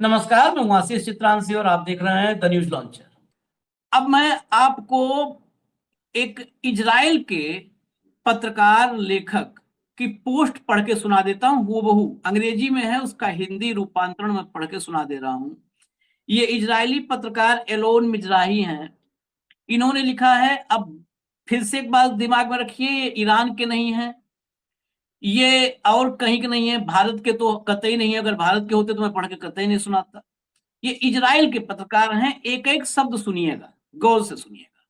नमस्कार, मैं हूं आशीष चित्रांशी और आप देख रहे हैं द न्यूज लॉन्चर। अब मैं आपको एक इजराइल के पत्रकार लेखक की पोस्ट पढ़ के सुना देता हूं। हूबहू अंग्रेजी में है, उसका हिंदी रूपांतरण मैं पढ़ के सुना दे रहा हूं। ये इजरायली पत्रकार एलोन मिजराही हैं। इन्होंने लिखा है, अब फिर से एक बात दिमाग में रखिए, ये ईरान के नहीं है, ये और कहीं के नहीं है, भारत के तो कतई नहीं है। अगर भारत के होते तो मैं पढ़ के कतई नहीं सुनाता। ये इजराइल के पत्रकार हैं। एक एक शब्द सुनिएगा, गौर से सुनिएगा।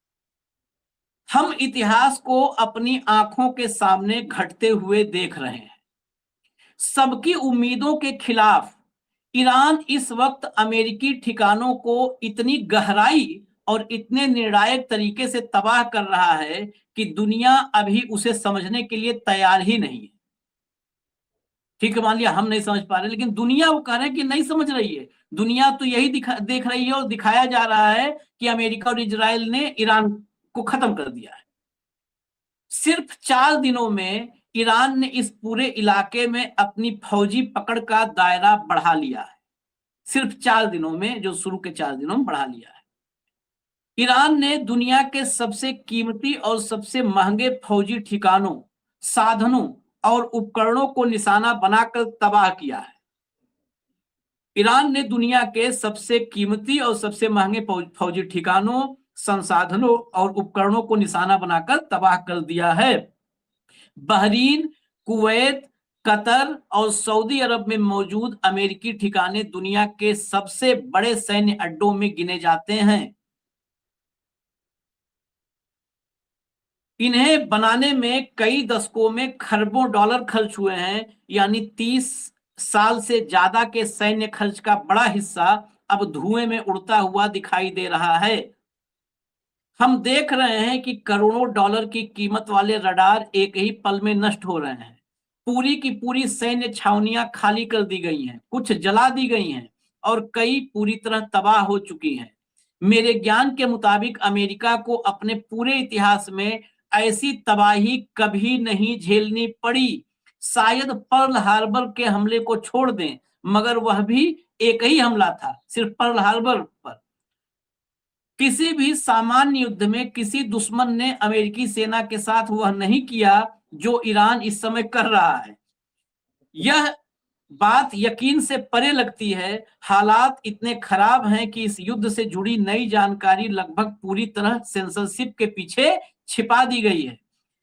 हम इतिहास को अपनी आंखों के सामने घटते हुए देख रहे हैं। सबकी उम्मीदों के खिलाफ ईरान इस वक्त अमेरिकी ठिकानों को इतनी गहराई और इतने निर्णायक तरीके से तबाह कर रहा है कि दुनिया अभी उसे समझने के लिए तैयार ही नहीं है। ठीक है, मान लिया हम नहीं समझ पा रहे, लेकिन दुनिया वो कह रहे हैं कि नहीं समझ रही है। दुनिया तो यही देख रही है और दिखाया जा रहा है कि अमेरिका और इजराइल ने ईरान को खत्म कर दिया है। सिर्फ 4 दिनों में ईरान ने इस पूरे इलाके में अपनी फौजी पकड़ का दायरा बढ़ा लिया है। सिर्फ 4 दिनों में, जो शुरू के 4 दिनों में बढ़ा लिया है। ईरान ने दुनिया के सबसे कीमती और सबसे महंगे फौजी ठिकानों, साधनों और उपकरणों को निशाना बनाकर तबाह किया है। ईरान ने दुनिया के सबसे कीमती और सबसे महंगे फौजी ठिकानों, संसाधनों और उपकरणों को निशाना बनाकर तबाह कर दिया है। बहरीन, कुवैत, कतर और सऊदी अरब में मौजूद अमेरिकी ठिकाने दुनिया के सबसे बड़े सैन्य अड्डों में गिने जाते हैं। इन्हें बनाने में कई दशकों में खरबों डॉलर खर्च हुए हैं, यानी 30 साल से ज्यादा के सैन्य खर्च का बड़ा हिस्सा अब धुएं में उड़ता हुआ दिखाई दे रहा है। हम देख रहे हैं कि करोड़ों डॉलर की कीमत वाले रडार एक ही पल में नष्ट हो रहे हैं। पूरी की पूरी सैन्य छावनियां खाली कर दी गई हैं, कुछ जला दी गई हैं और कई पूरी तरह तबाह हो चुकी हैं। मेरे ज्ञान के मुताबिक अमेरिका को अपने पूरे इतिहास में ऐसी तबाही कभी नहीं झेलनी पड़ी। शायद पर्ल हार्बर के हमले को छोड़ दें, मगर वह भी एक ही हमला था, सिर्फ पर्ल हार्बर पर। किसी भी सामान्य युद्ध में किसी दुश्मन ने अमेरिकी सेना के साथ वह नहीं किया जो ईरान इस समय कर रहा है। यह बात यकीन से परे लगती है। हालात इतने खराब हैं कि इस युद्ध से जुड़ी नई जानकारी लगभग पूरी तरह सेंसरशिप के पीछे छिपा दी गई है।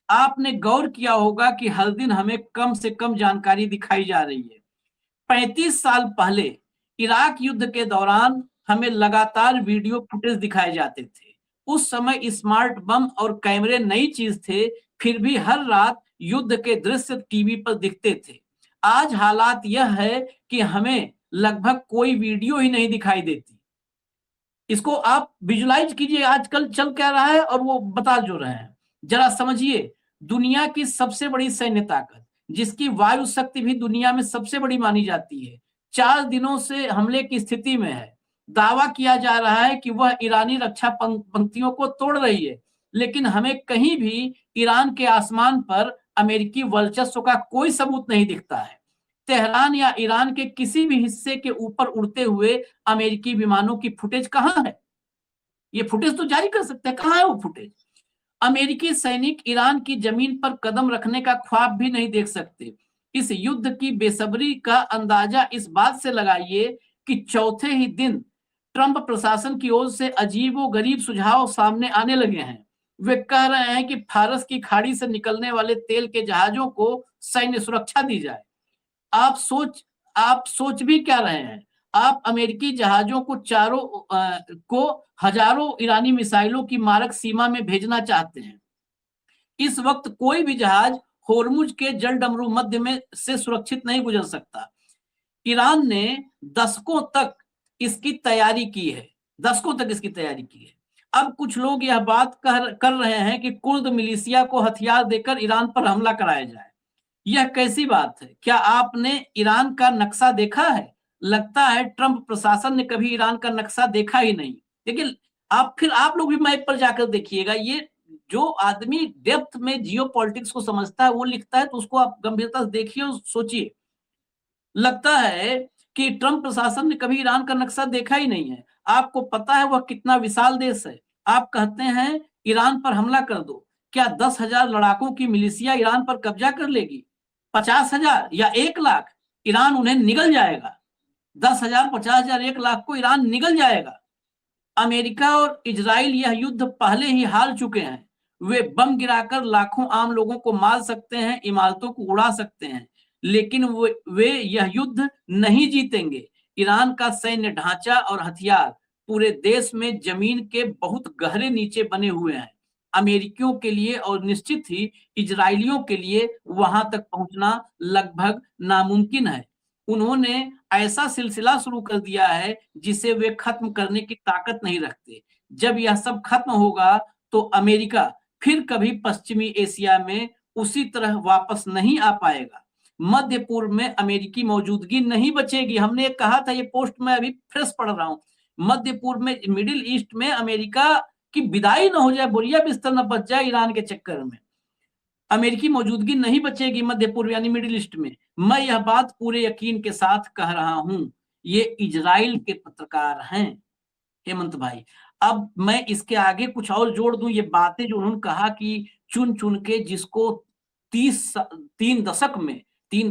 आपने गौर किया होगा कि हर दिन हमें कम से कम जानकारी दिखाई जा रही है। 35 साल पहले इराक युद्ध के दौरान हमें लगातार वीडियो फुटेज दिखाए जाते थे। उस समय स्मार्ट बम और कैमरे नई चीज थे, फिर भी हर रात युद्ध के दृश्य टीवी पर दिखते थे। आज हालात यह है कि हमें लगभग कोई वीडियो ही नहीं दिखाई देती। इसको आप विजुलाइज कीजिए, आजकल चल क्या रहा है और वो बता जो रहे हैं। जरा समझिए, दुनिया की सबसे बड़ी सैन्य ताकत, जिसकी वायु शक्ति भी दुनिया में सबसे बड़ी मानी जाती है, 4 दिनों से हमले की स्थिति में है। दावा किया जा रहा है कि वह ईरानी रक्षा पंक्तियों को तोड़ रही है, लेकिन हमें कहीं भी ईरान के आसमान पर अमेरिकी वर्चस्व का कोई सबूत नहीं दिखता है। तेहरान या ईरान के किसी भी हिस्से के ऊपर उड़ते हुए अमेरिकी विमानों की फुटेज कहां है? ये फुटेज तो जारी कर सकते हैं, कहां है वो फुटेज? अमेरिकी सैनिक ईरान की जमीन पर कदम रखने का ख्वाब भी नहीं देख सकते। इस युद्ध की बेसब्री का अंदाजा इस बात से लगाइए कि चौथे ही दिन ट्रंप प्रशासन की ओर से अजीबोगरीब सुझाव सामने आने लगे हैं। वे कह रहे हैं कि फारस की खाड़ी से निकलने वाले तेल के जहाजों को सैन्य सुरक्षा दी जाए। आप सोच भी क्या रहे हैं? आप अमेरिकी जहाजों को हजारों ईरानी मिसाइलों की मारक सीमा में भेजना चाहते हैं। इस वक्त कोई भी जहाज होर्मुज के जलडमरू मध्य में से सुरक्षित नहीं गुजर सकता। ईरान ने दशकों तक इसकी तैयारी की है, दशकों तक इसकी तैयारी की है। अब कुछ लोग यह बात कर रहे हैं कि कुर्द मिलिशिया को हथियार देकर ईरान पर हमला कराया जाए। यह कैसी बात है? क्या आपने ईरान का नक्शा देखा है? लगता है ट्रंप प्रशासन ने कभी ईरान का नक्शा देखा ही नहीं। देखिए, आप लोग भी मैप पर जाकर देखिएगा। ये जो आदमी डेप्थ में जियो पॉलिटिक्स को समझता है वो लिखता है, तो उसको आप गंभीरता से देखिए और सोचिए। लगता है कि ट्रंप प्रशासन ने कभी ईरान का नक्शा देखा ही नहीं है। आपको पता है वह कितना विशाल देश है। आप कहते हैं ईरान पर हमला कर दो, क्या 10,000 लड़ाकों की मिलिशिया ईरान पर कब्जा कर लेगी? 50,000 या 1 लाख? ईरान उन्हें निगल जाएगा। 10,000, 50,000, 1 लाख को ईरान निगल जाएगा। अमेरिका और इजराइल यह युद्ध पहले ही हार चुके हैं। वे बम गिराकर लाखों आम लोगों को मार सकते हैं, इमारतों को उड़ा सकते हैं, लेकिन वे यह युद्ध नहीं जीतेंगे। ईरान का सैन्य ढांचा और हथियार पूरे देश में जमीन के बहुत गहरे नीचे बने हुए हैं। अमेरिकियों के लिए और निश्चित ही इजरायलियों के लिए वहां तक पहुंचना लगभग नामुमकिन है। उन्होंने ऐसा सिलसिला शुरू कर दिया है जिसे वे खत्म करने की ताकत नहीं रखते। जब यह सब खत्म होगा तो अमेरिका फिर कभी पश्चिमी एशिया में उसी तरह वापस नहीं आ पाएगा। मध्य पूर्व में अमेरिकी मौजूदगी नहीं बचेगी। हमने कहा था, ये पोस्ट मैं अभी फ्रेश पढ़ रहा हूं। मध्य पूर्व में, मिडिल ईस्ट में अमेरिका की विदाई न हो जाए, बोरिया बिस्तर न बच जाए ईरान के चक्कर में। अमेरिकी मौजूदगी नहीं बचेगी मध्य पूर्व यानी मिडिल ईस्ट में। मैं यह बात पूरे यकीन के साथ कह रहा हूं। ये इजराइल के पत्रकार हैं हेमंत भाई। अब मैं इसके आगे कुछ और जोड़ दूं। ये बातें जो उन्होंने कहा कि चुन चुन के जिसको 3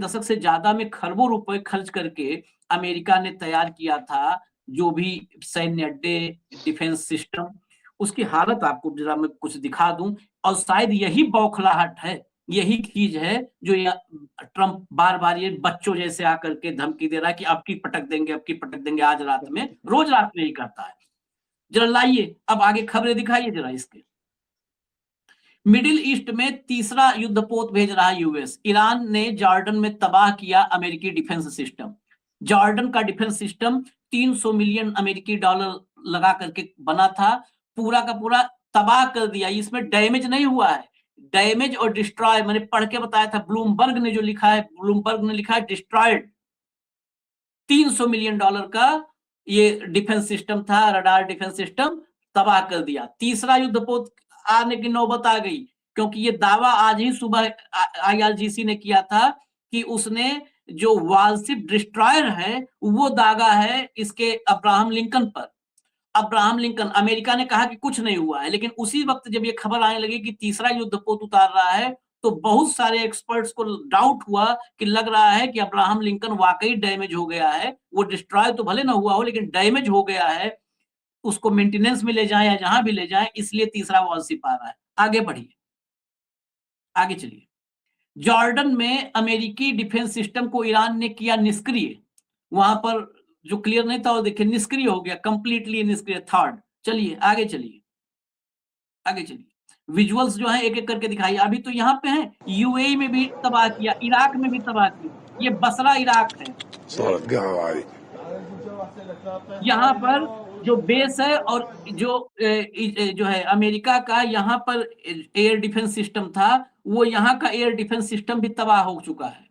दशक से ज्यादा में खरबों रुपए खर्च करके अमेरिका ने तैयार किया था, जो भी सैन्य अड्डे, डिफेंस सिस्टम, उसकी हालत आपको जरा मैं कुछ दिखा दूं। और शायद यही बौखलाहट है, यही चीज है जो ट्रंप बार बार ये बच्चों जैसे आकर के धमकी दे रहा है कि अब की पटक देंगे, अब की पटक देंगे। आज रात में, रोज रात में ही करता है। जरा लाइए, अब आगे खबरें दिखाइए जरा इसके। मिडिल ईस्ट में तीसरा युद्धपोत भेज रहा है यूएस। ईरान ने जॉर्डन में तबाह किया अमेरिकी डिफेंस सिस्टम। जॉर्डन का डिफेंस सिस्टम 300 मिलियन अमेरिकी डॉलर लगा करके बना था, पूरा का पूरा तबाह कर दिया। इसमें डैमेज नहीं हुआ है, डैमेज और डिस्ट्रॉय मैंने पढ़ के बताया था। ब्लूमबर्ग ने जो लिखा है, ब्लूमबर्ग ने लिखा है डिस्ट्रॉयड। 300 मिलियन डॉलर का ये डिफेंस सिस्टम था, रडार डिफेंस सिस्टम, तबाह कर दिया। तीसरा युद्धपोत आने की नौबत आ गई, क्योंकि ये दावा आज ही सुबह आईआरजीसी ने किया था कि उसने जो वारशिप डिस्ट्रॉयर है वो दागा है इसके अब्राहम लिंकन पर। अब्राहम लिंकन, अमेरिका ने कहा कि कुछ नहीं हुआ है, लेकिन उसी वक्त जब ये खबर आने लगी कि तीसरा युद्धपोत उतार रहा है, तो बहुत सारे एक्सपर्ट्स को डाउट हुआ कि लग रहा है कि अब्राहम लिंकन वाकई डैमेज हो गया है। वो डिस्ट्रॉय तो भले ना हुआ हो, लेकिन डैमेज हो गया है। उसको मेंटेनेंस में ले जाए या जहां भी ले जाए, इसलिए तीसरा वॉरशिप आ रहा है। आगे बढ़िए, आगे चलिए। जॉर्डन में अमेरिकी डिफेंस सिस्टम को ईरान ने किया निष्क्रिय। वहां पर जो क्लियर नहीं था वो देखिए निष्क्रिय हो गया, कंप्लीटली निष्क्रिय। थर्ड, चलिए आगे चलिए, आगे चलिए। विजुअल्स जो है एक एक करके दिखाइए। अभी तो यहाँ पे है, यूएई में भी तबाह किया, इराक में भी तबाह किया। ये बसरा इराक है। यहाँ पर जो बेस है और जो है अमेरिका का यहाँ पर एयर डिफेंस सिस्टम था, वो यहाँ का एयर डिफेंस सिस्टम भी तबाह हो चुका है।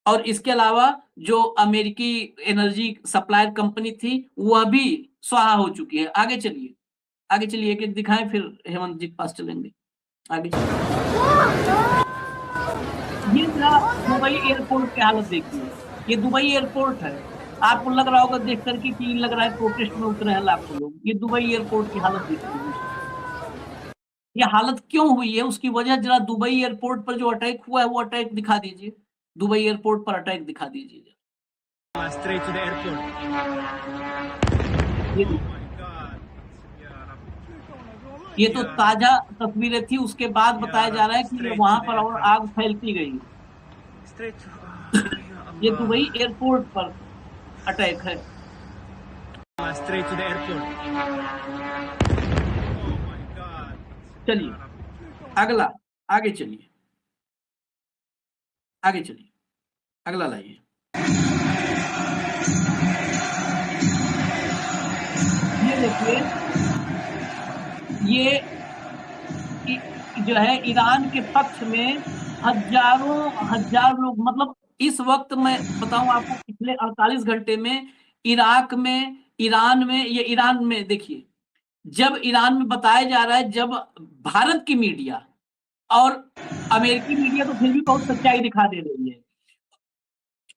और इसके अलावा जो अमेरिकी एनर्जी सप्लायर कंपनी थी वह भी स्वाहा हो चुकी है। आगे चलिए, आगे चलिए, एक एक दिखाएं, फिर हेमंत जी के पास चलेंगे। आगे चलिए। ये दुबई एयरपोर्ट की हालत देखिए। ये दुबई एयरपोर्ट है। आपको लग रहा होगा देख करके कि लग रहा है प्रोटेस्ट में उतरे हैं लाखों लोग। ये दुबई एयरपोर्ट की हालत देखिए। ये हालत क्यों हुई है उसकी वजह जरा दुबई एयरपोर्ट पर जो अटैक हुआ है वो अटैक दिखा दीजिए। दुबई एयरपोर्ट पर अटैक दिखा दीजिए। ये तो ताजा तस्वीरें थी, उसके बाद बताया जा रहा है कि वहां पर और आग फैलती गई। ये दुबई एयरपोर्ट पर अटैक है। चलिए अगला, आगे चलिए, आगे चलिए, अगला लाइए। ये देखिए, ये जो है ईरान के पक्ष में हजार लोग, मतलब इस वक्त मैं बताऊं आपको, पिछले 48 घंटे में इराक में, ईरान में, ये ईरान में देखिए, जब ईरान में बताया जा रहा है, जब भारत की मीडिया और अमेरिकी मीडिया तो फिर भी बहुत सच्चाई दिखा दे रही है,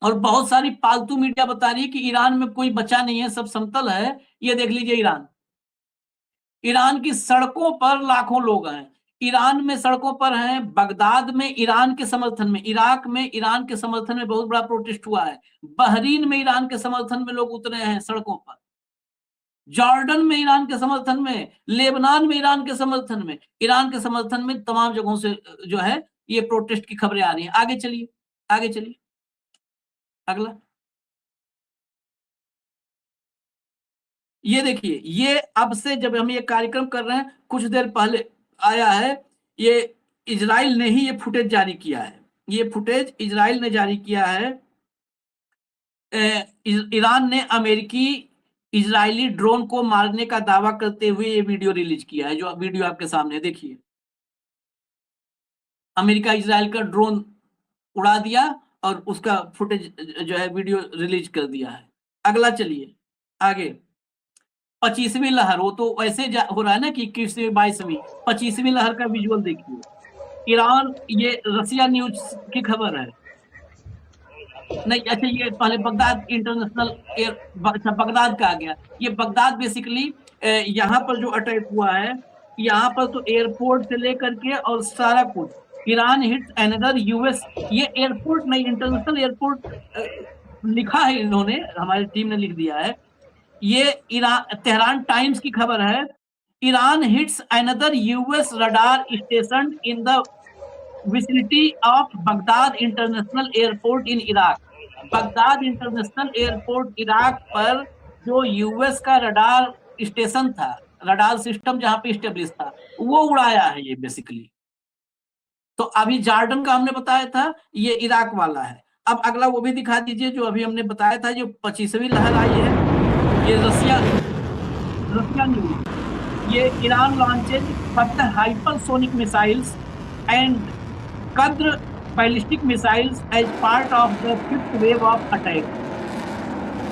और बहुत सारी पालतू मीडिया बता रही है कि ईरान में कोई बचा नहीं है, सब समतल है। ये देख लीजिए ईरान, ईरान की सड़कों पर लाखों लोग हैं। ईरान में सड़कों पर हैं, बगदाद में ईरान के समर्थन में, इराक में ईरान के समर्थन में बहुत बड़ा प्रोटेस्ट हुआ है, बहरीन में ईरान के समर्थन में लोग उतरे हैं सड़कों पर, जॉर्डन में ईरान के समर्थन में, लेबनान में ईरान के समर्थन में, ईरान के समर्थन में तमाम जगहों से जो है ये प्रोटेस्ट की खबरें आ रही हैं। आगे चलिए, आगे चलिए, अगला। ये देखिए, ये अब से जब हम ये कार्यक्रम कर रहे हैं कुछ देर पहले आया है, ये इजराइल ने ही ये फुटेज जारी किया है, ये फुटेज इजराइल ने जारी किया है। ईरान ने अमेरिकी इजरायली ड्रोन को मारने का दावा करते हुए ये वीडियो रिलीज किया है, जो वीडियो आपके सामने देखिए। अमेरिका इजराइल का ड्रोन उड़ा दिया और उसका फुटेज जो है वीडियो रिलीज कर दिया है। अगला चलिए, आगे। 25वीं लहर, वो तो ऐसे हो रहा है ना कि 21वीं 22वीं, 25वीं लहर का विजुअल देखिए। ईरान, ये रसिया न्यूज की खबर है। नहीं, अच्छा, ये पहले बगदाद इंटरनेशनल एयर, अच्छा बगदाद का आ गया। ये बगदाद बेसिकली यहाँ पर जो अटैक हुआ है, यहाँ पर तो एयरपोर्ट से लेकर के और सारा कुछ, ईरान हिट्स अनदर यूएस, ये एयरपोर्ट नहीं, इंटरनेशनल एयरपोर्ट लिखा है इन्होंने, हमारी टीम ने लिख दिया है। ये ईरान, तेहरान टाइम्स की खबर है। Iran hits another US radar station in the vicinity of Baghdad international airport in Iraq. Baghdad international airport Iraq पर जो यूएस का रडार स्टेशन था, रडार सिस्टम जहां पे स्टेब्लिश था, वो उड़ाया है ये बेसिकली। तो अभी जॉर्डन का हमने बताया था, ये इराक वाला है। अब अगला वो भी दिखा दीजिए जो अभी हमने बताया था, जो 25वीं लहर आई है, ये रसिया न्यूज। ये Iran launches Fattah hypersonic missiles and Qadr ballistic missiles as part of the fifth wave of attack.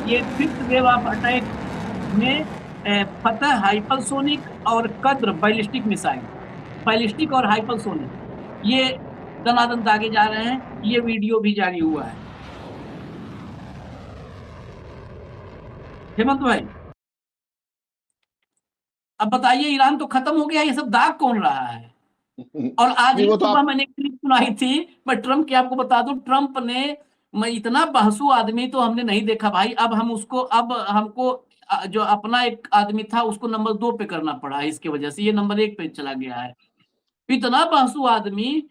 ये फिफ्थ वेव ऑफ अटैक में फतह हाइपरसोनिक और कद्र बैलिस्टिक मिसाइल, बैलिस्टिक और हाइपरसोनिक, ये दनादन दागे जा रहे हैं। ये वीडियो भी जारी हुआ है। हेमंत भाई, अब बताइए, ईरान तो खत्म हो गया, ये सब दाग कौन रहा है? और आज नहीं, ही वो तो सुबह मैंने एक क्लिप सुनाई थी, मैं ट्रम्प की आपको बता दूं, ट्रम्प ने, मैं इतना बहसू आदमी तो हमने नहीं देखा भाई। अब हम उसको, अब हमको जो अपना एक आदमी था उसको नंबर 2 पे करना पड़ा है, इसकी वजह से ये नंबर 1 पे चला गया है। इतना बहसू आदमी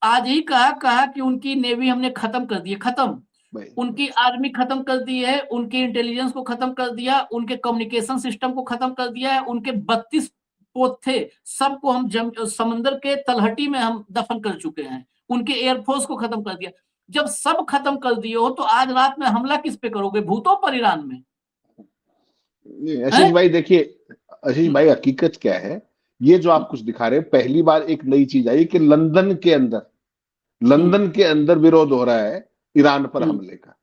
आज ही कहा कि उनकी नेवी हमने खत्म कर दी है, खत्म, भाई, उनकी आर्मी खत्म कर दी है, उनके इंटेलिजेंस को खत्म कर दिया, उनके कम्युनिकेशन सिस्टम को खत्म कर दिया है, उनके 32 पोत थे, सबको हम समंदर के तलहटी में हम दफन कर चुके हैं, उनके एयरफोर्स को खत्म कर दिया। जब सब खत्म कर दिए हो तो आज रात में हमला किस पे करोगे? भूतों पर, ईरान में? आशीष भाई देखिए, आशीष भाई हकीकत क्या है, ये जो आप कुछ दिखा रहे हैं, पहली बार एक नई चीज आई कि लंदन के अंदर विरोध हो रहा है ईरान पर हमले का,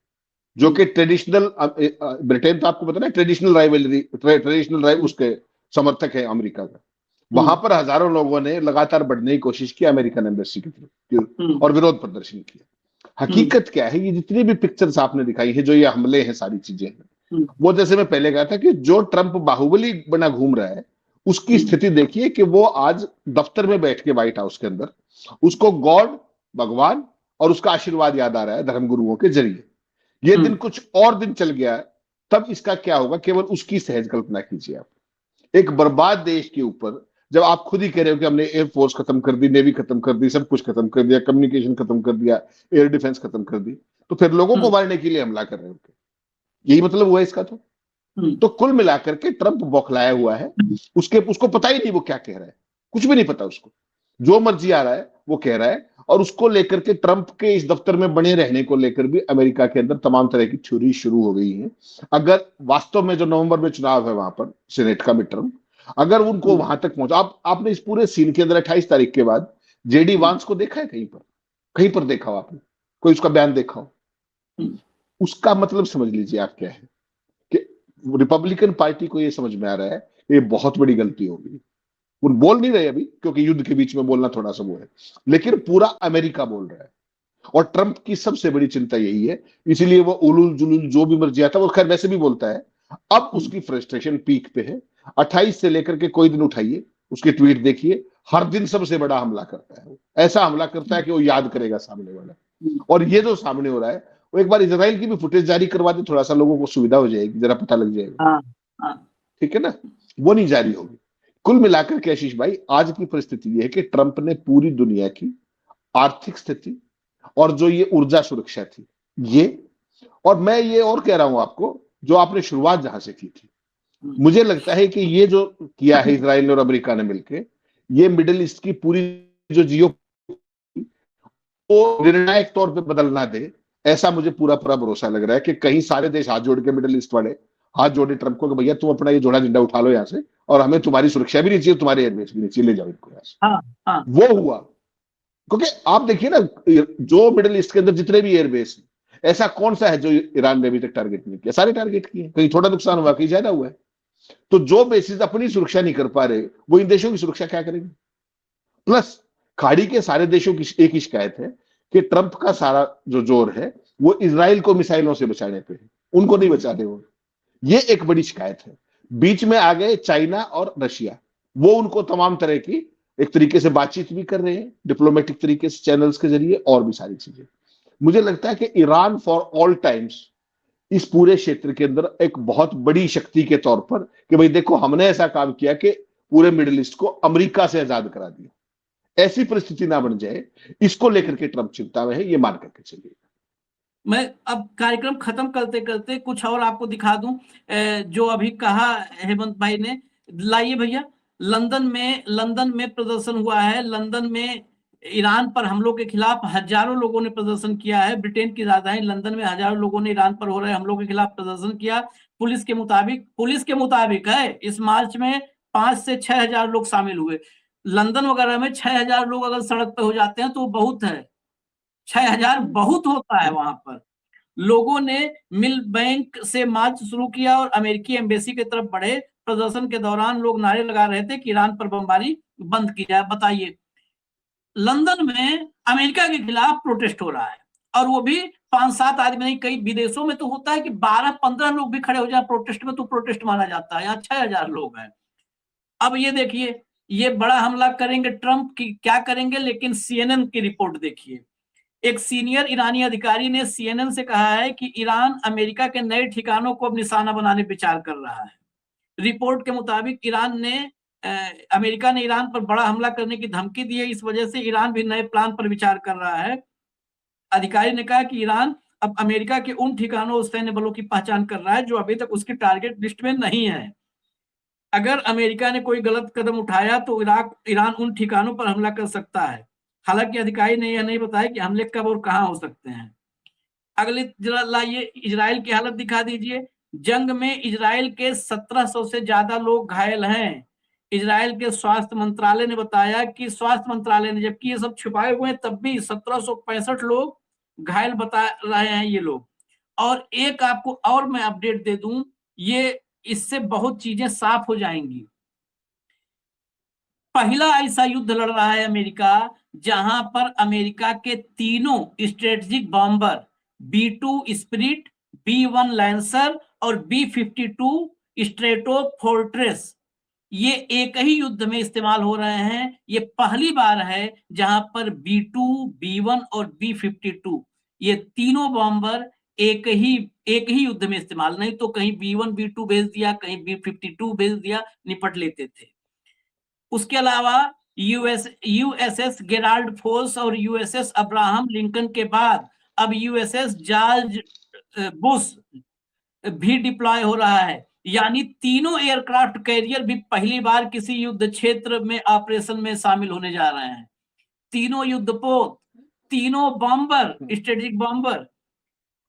जो कि ट्रेडिशनल, ब्रिटेन तो आपको पता है ट्रेडिशनल राइवलरी, उसके समर्थक है अमेरिका का। वहां पर हजारों लोगों ने लगातार बढ़ने की कोशिश की अमेरिकन एम्बेसी की तरफ और विरोध प्रदर्शन किया। हकीकत क्या है, ये जितनी भी पिक्चर्स आपने दिखाई है, जो ये हमले हैं, सारी चीजें हैं, वो जैसे मैं पहले कहा था कि जो ट्रंप बाहुबली बना घूम रहा है, उसकी स्थिति देखिए कि वो आज दफ्तर में बैठ के व्हाइट हाउस के अंदर उसको गॉड, भगवान और उसका आशीर्वाद याद आ रहा है धर्मगुरुओं के जरिए। ये दिन कुछ और दिन चल गया, तब इसका क्या होगा, केवल उसकी सहज कल्पना कीजिए आप। एक बर्बाद देश के ऊपर जब आप खुद ही कह रहे हो कि हमने एयरफोर्स खत्म कर दी, नेवी खत्म कर दी, सब कुछ खत्म कर दिया, कम्युनिकेशन खत्म कर दिया, एयर डिफेंस खत्म कर दी, तो फिर लोगों को मारने के लिए हमला कर रहे हो, यही मतलब हुआ इसका। तो कुल मिलाकर के ट्रंप बौखलाया हुआ है, उसको पता ही नहीं वो क्या कह रहा है, कुछ भी नहीं पता उसको, जो मर्जी आ रहा है वो कह रहा है। और उसको लेकर के, ट्रंप के इस दफ्तर में बने रहने को लेकर भी अमेरिका के अंदर तमाम तरह की थ्योरी शुरू हो गई है। अगर वास्तव में जो नवंबर में चुनाव है वहां पर सीनेट का मिड टर्म, अगर उनको वहां तक पहुंचा, आपने इस पूरे सीन के अंदर 28 तारीख के बाद जेडी वांस को देखा है कहीं पर देखा हो आपने, कोई उसका बयान देखा हो? उसका मतलब समझ लीजिए आप क्या है कि रिपब्लिकन पार्टी को यह समझ में आ रहा है कि ये बहुत बड़ी गलती हो गई। वो बोल नहीं रहे अभी, क्योंकि युद्ध के बीच में बोलना थोड़ा सा वो है, लेकिन पूरा अमेरिका बोल रहा है और ट्रंप की सबसे बड़ी चिंता यही है, इसीलिए वो उलूल जुलूल जो भी मर्जी आता है वो खैर वैसे भी बोलता है। अब उसकी फ्रस्ट्रेशन पीक पे है। 28 से लेकर के कोई दिन उठाइए, उसके ट्वीट देखिए, हर दिन सबसे बड़ा हमला करता है वो। ऐसा हमला करता है कि वो याद करेगा सामने वाला। और ये जो सामने हो रहा है, वो एक बार इसराइल की भी फुटेज जारी करवा दे, थोड़ा सा लोगों को सुविधा हो जाएगी, जरा पता लग जाएगा। हाँ हाँ ठीक है ना? वो नहीं जारी होगी। कुल मिलाकर के आशीष भाई, आज की परिस्थिति ये है कि ट्रंप ने पूरी दुनिया की आर्थिक स्थिति और जो ये ऊर्जा सुरक्षा थी, ये, और मैं ये और कह रहा हूं आपको, जो आपने शुरुआत जहां से की थी, मुझे लगता है कि ये जो किया है इसराइल और अमेरिका ने मिलकर, ये मिडिल ईस्ट की पूरी जो जियो को निर्णायक तौर पे बदल ना दे, ऐसा मुझे पूरा पूरा भरोसा लग रहा है कि कहीं सारे देश हाथ जोड़ के, मिडिल ईस्ट वाले हाथ जोड़े ट्रंप को कि भैया तुम अपना ये जोड़ा झंडा उठा लो यहाँ से, और हमें तुम्हारी सुरक्षा भी नहीं चाहिए, तुम्हारे एयरबेस भी नहीं चाहिए, ले जाओ इनको यहाँ से। हाँ हाँ वो हुआ। क्योंकि आप देखिए ना, जो मिडिल ईस्ट के अंदर जितने भी एयरबेस हैं, ऐसा कौन सा है जो ईरान ने अभी तक टारगेट नहीं किया? सारे टारगेट किए। कहीं थोड़ा नुकसान हुआ, कहीं ज्यादा हुआ है। तो जो बेसिस अपनी सुरक्षा नहीं कर पा रहे, वो इन देशों की सुरक्षा क्या करेंगे? प्लस खाड़ी के सारे देशों की एक ही शिकायत है कि ट्रंप का सारा जो जोर है वो इसराइल को मिसाइलों से बचाने पे है, उनको नहीं बचा रहे वो। ये एक बड़ी शिकायत है। बीच में आ गए चाइना और रशिया, वो उनको तमाम तरह की एक तरीके से बातचीत भी कर रहे हैं, डिप्लोमेटिक तरीके से, चैनल्स के जरिए, और भी सारी चीजें। मुझे लगता है कि ईरान फॉर ऑल टाइम्स इस पूरे क्षेत्र के अंदर एक बहुत बड़ी शक्ति के तौर पर, कि भाई देखो हमने ऐसा काम किया कि पूरे मिडिल ईस्ट को अमेरिका से आजाद करा दिया, ऐसी परिस्थिति ना बन जाए, इसको लेकर के ट्रंप चिंता में है, ये मान करके चलिए। मैं अब कार्यक्रम खत्म करते करते कुछ और आपको दिखा दूं, जो अभी कहा हेमंत भाई ने। लाइए भैया, लंदन में प्रदर्शन हुआ है। लंदन में ईरान पर हमलों के खिलाफ हजारों लोगों ने प्रदर्शन किया है। ब्रिटेन की राजधानी लंदन में हजारों लोगों ने ईरान पर हो रहे हमलों के खिलाफ प्रदर्शन किया। पुलिस के मुताबिक है इस मार्च में 5 से 6 हजार लोग शामिल हुए। लंदन वगैरह में 6 हजार लोग अगर सड़क पे हो जाते हैं तो बहुत है। 6 हजार बहुत होता है वहां पर। लोगों ने मिल बैंक से मार्च शुरू किया और अमेरिकी एम्बेसी की तरफ बढ़े। प्रदर्शन के दौरान लोग नारे लगा रहे थे कि ईरान पर बमबारी बंद की जाए। बताइए, लंदन में अमेरिका के खिलाफ प्रोटेस्ट हो रहा है, और वो भी 5-7 आदमी नहीं, कई विदेशों में तो होता है कि 12-15 लोग भी खड़े हो जाए प्रोटेस्ट में तो प्रोटेस्ट माना जाता है। यहाँ 6 हजार लोग हैं। अब ये देखिए, ये बड़ा हमला करेंगे ट्रंप की, क्या करेंगे? लेकिन सीएनएन की रिपोर्ट देखिए। एक सीनियर ईरानी अधिकारी ने सीएनएन से कहा है कि ईरान अमेरिका के नए ठिकानों को अब निशाना बनाने विचार कर रहा है। रिपोर्ट के मुताबिक अमेरिका ने ईरान पर बड़ा हमला करने की धमकी दी है। इस वजह से ईरान भी नए प्लान पर विचार कर रहा है। अधिकारी ने कहा कि ईरान अब अमेरिका के उन ठिकानों और सैन्य बलों की पहचान कर रहा है जो अभी तक उसकी टारगेट लिस्ट में नहीं है। अगर अमेरिका ने कोई गलत कदम उठाया तो ईरान उन ठिकानों पर हमला कर सकता है। हालांकि अधिकारी ने यह नहीं बताया कि हमले कब और कहां हो सकते हैं। अगले जरा लाइए, इजराइल की हालत दिखा दीजिए। जंग में इजराइल के 1700 से ज्यादा लोग घायल हैं। इजराइल के स्वास्थ्य मंत्रालय ने बताया कि जबकि ये सब छुपाए हुए हैं, तब भी 1765 लोग घायल बता रहे हैं ये लोग। और एक आपको और मैं अपडेट दे दूं, ये इससे बहुत चीजें साफ हो जाएंगी। पहला ऐसा युद्ध लड़ रहा है अमेरिका जहां पर अमेरिका के तीनों strategic bomber B-2 spirit, B-1 lancer और B-52 स्ट्रेटो फोर्ट्रेस, ये एक ही युद्ध में इस्तेमाल हो रहे हैं। ये पहली बार है जहां पर B-2, B-1 और B-52 ये तीनों बॉम्बर एक ही युद्ध में इस्तेमाल, नहीं तो कहीं B-1 B-2 भेज दिया, कहीं B-52 भेज दिया, निपट लेते थे। उसके अलावा यूएसएस गेराल्ड फोर्स और यूएसएस अब्राहम लिंकन के बाद अब यूएसएस जॉर्ज बुश भी डिप्लॉय हो रहा है। यानी तीनों एयरक्राफ्ट कैरियर भी पहली बार किसी युद्ध क्षेत्र में ऑपरेशन में शामिल होने जा रहे हैं। तीनों युद्धपोत, तीनों बॉम्बर, स्ट्रेटेजिक बॉम्बर,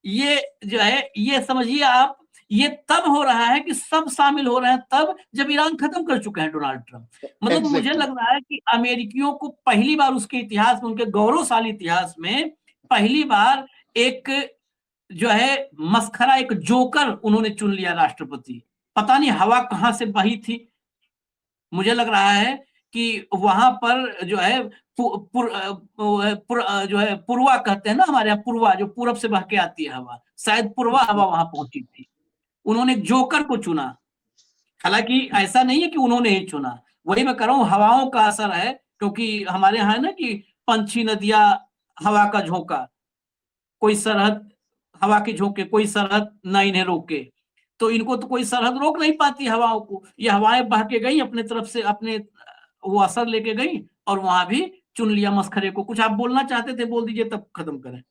ये जो है, ये समझिए आप, ये तब हो रहा है कि सब शामिल हो रहे हैं तब जब ईरान खत्म कर चुके हैं डोनाल्ड ट्रंप। मतलब मुझे एग्जैक्टली। लग रहा है कि अमेरिकियों को पहली बार उसके इतिहास में, उनके गौरवशाली इतिहास में पहली बार एक जो है मस्खरा, एक जोकर उन्होंने चुन लिया राष्ट्रपति। पता नहीं हवा कहां से बही थी। मुझे लग रहा है कि वहां पर जो है जो है पूर्वा कहते हैं ना, हमारे यहाँ पूर्वा, जो पूरब से बह के आती है हवा, शायद पूर्वा हवा वहां पहुंची थी। उन्होंने जोकर को चुना। हालांकि ऐसा नहीं है कि उन्होंने ही चुना, वही मैं कह रहा हूँ, हवाओं का असर है, क्योंकि हमारे यहाँ है ना कि पंछी नदियां हवा का झोंका, कोई सरहद हवा के झोंके, कोई सरहद ना इन्हें रोके। तो इनको तो कोई सरहद रोक नहीं पाती हवाओं को, ये हवाएं बह के गई अपने तरफ से, अपने वो असर लेके गई और वहां भी चुन लिया मसखरे को। कुछ आप बोलना चाहते थे, बोल दीजिए तब खत्म करें।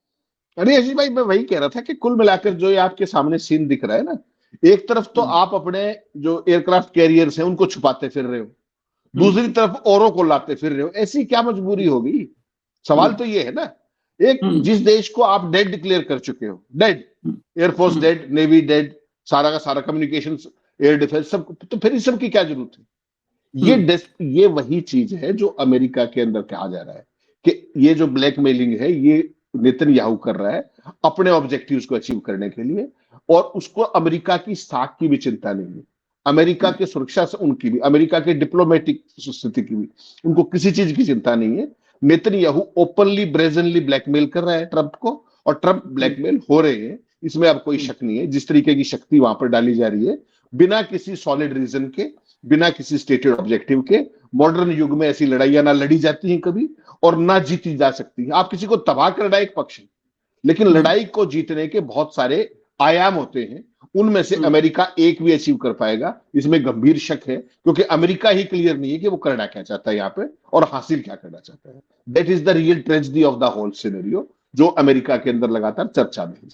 अरे अजीत भाई, मैं वही कह रहा था कि कुल मिलाकर जो ये आपके सामने सीन दिख रहा है ना, एक तरफ तो हम्म, आप अपने जो एयरक्राफ्ट कैरियर्स हैं उनको छुपाते फिर रहे हो, हम्म, दूसरी तरफ औरों को लाते फिर रहे हो। ऐसी क्या मजबूरी होगी? सवाल हम्म, तो ये है ना। एक हम्म, जिस देश को आप डेड डिक्लेयर कर चुके हो, डेड, हम्म, एयरफोर्स हम्म, डेड, नेवी डेड, सारा का सारा कम्युनिकेशन, एयर डिफेंस सब, तो फिर इस सब की क्या जरूरत है? ये हम्म, ये वही चीज है जो अमेरिका के अंदर कहा जा रहा है कि ये जो ब्लैकमेलिंग है, ये नेतन्याहू कर रहा है अपने ऑब्जेक्टिव्स को अचीव करने के लिए। और उसको अमेरिका की साख की भी चिंता नहीं है, अमेरिका हम्म, की सुरक्षा से उनकी भी, अमेरिका के डिप्लोमेटिक स्थिति की भी उनको किसी चीज की चिंता नहीं है। नेतन्याहू ओपनली ब्रेजनली ब्लैकमेल कर रहा है ट्रंप को, और ट्रंप हम्म, ब्लैकमेल हो रहे हैं, इसमें अब कोई हम्म, शक नहीं है। जिस तरीके की शक्ति वहां पर डाली जा रही है, बिना किसी सॉलिड रीजन के, बिना किसी स्टेटेड ऑब्जेक्टिव के, मॉडर्न युग में ऐसी लड़ाइयां ना लड़ी जाती हैं कभी, और ना जीती जा सकती है। आप किसी को तबाह कर डाले एक पक्ष, लेकिन हम्म, लड़ाई को जीतने के बहुत सारे आयाम होते हैं, उनमें से हम्म, अमेरिका एक भी अचीव कर पाएगा, इसमें गंभीर शक है, क्योंकि अमेरिका ही क्लियर नहीं है कि वो करना क्या चाहता है यहाँ पे और हासिल क्या करना चाहता है। That is the real tragedy of the whole scenario, जो अमेरिका के अंदर लगातार चर्चा में है।